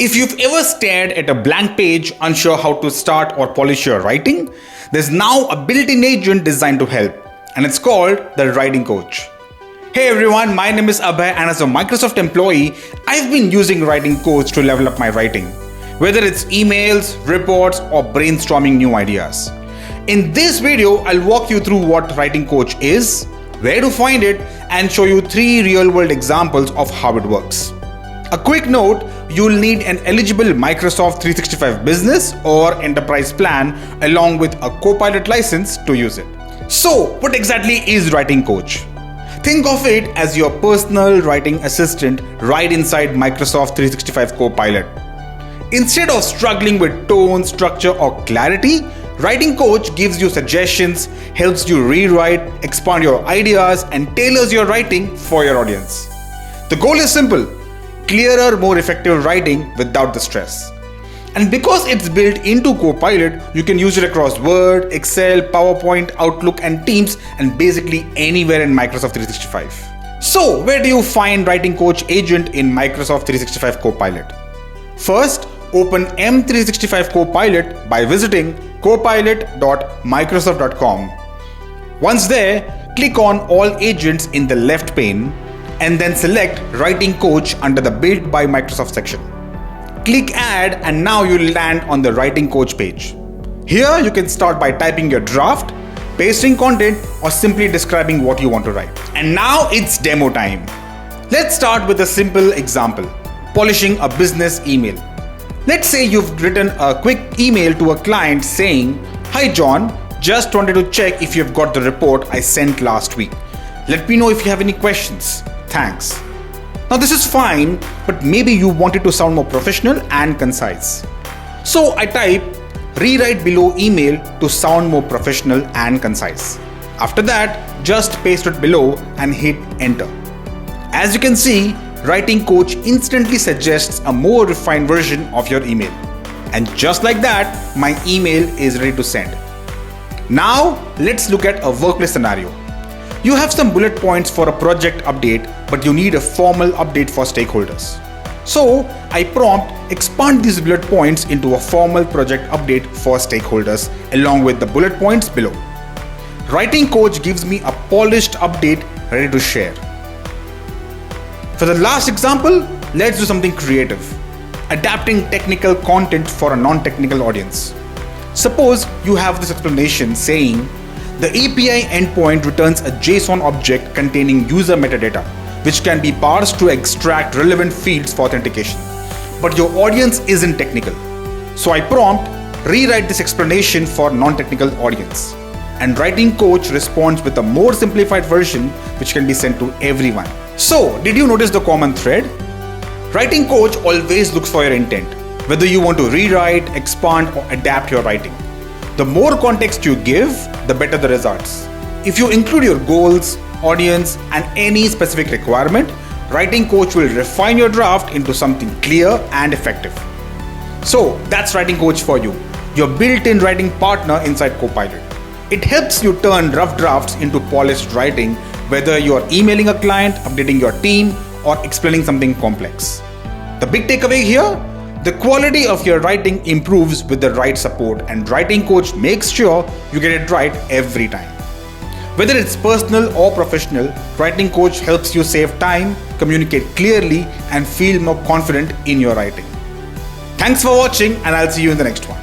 If you've ever stared at a blank page, unsure how to start or polish your writing, there's now a built-in agent designed to help, and it's called the Writing Coach. Hey everyone, my name is Abhay, and as a Microsoft employee, I've been using Writing Coach to level up my writing, whether it's emails, reports, or brainstorming new ideas. In this video, I'll walk you through what Writing Coach is, where to find it, and show you 3 real-world examples of how it works. A quick note, you'll need an eligible Microsoft 365 business or enterprise plan along with a Copilot license to use it. So, what exactly is Writing Coach? Think of it as your personal writing assistant right inside Microsoft 365 Copilot. Instead of struggling with tone, structure, or clarity, Writing Coach gives you suggestions, helps you rewrite, expand your ideas, and tailors your writing for your audience. The goal is simple: clearer, more effective writing without the stress. And because it's built into Copilot, you can use it across Word, Excel, PowerPoint, Outlook, and Teams, and basically anywhere in Microsoft 365. So, where do you find Writing Coach agent in Microsoft 365 Copilot? First, open M365 Copilot by visiting copilot.microsoft.com. Once there, click on All Agents in the left pane, and then select Writing Coach under the Built by Microsoft section. Click Add, and now you'll land on the Writing Coach page. Here you can start by typing your draft, pasting content, or simply describing what you want to write. And now it's demo time. Let's start with a simple example: polishing a business email. Let's say you've written a quick email to a client saying, "Hi John, just wanted to check if you've got the report I sent last week. Let me know if you have any questions. Thanks." Now this is fine, but maybe you want it to sound more professional and concise. So I type "rewrite below email" to sound more professional and concise. After that, just paste it below and hit enter. As you can see, Writing Coach instantly suggests a more refined version of your email. And just like that, my email is ready to send. Now let's look at a workplace scenario. You have some bullet points for a project update, but you need a formal update for stakeholders. So I prompt expand these bullet points into a formal project update for stakeholders along with the bullet points below. Writing Coach gives me a polished update ready to share. For the last example, let's do something creative: adapting technical content for a non-technical audience. Suppose you have this explanation saying, "The API endpoint returns a JSON object containing user metadata, which can be parsed to extract relevant fields for authentication. But your audience isn't technical." So I prompt, rewrite this explanation for non-technical audience. And Writing Coach responds with a more simplified version which can be sent to everyone. So, did you notice the common thread? Writing Coach always looks for your intent, whether you want to rewrite, expand, or adapt your writing. The more context you give, the better the results. If you include your goals, audience, and any specific requirement, Writing Coach will refine your draft into something clear and effective. So that's Writing Coach for you, your built-in writing partner inside Copilot. It helps you turn rough drafts into polished writing, whether you're emailing a client, updating your team, or explaining something complex. The big takeaway here: the quality of your writing improves with the right support, and Writing Coach makes sure you get it right every time. Whether it's personal or professional, Writing Coach helps you save time, communicate clearly, and feel more confident in your writing. Thanks for watching, and I'll see you in the next one.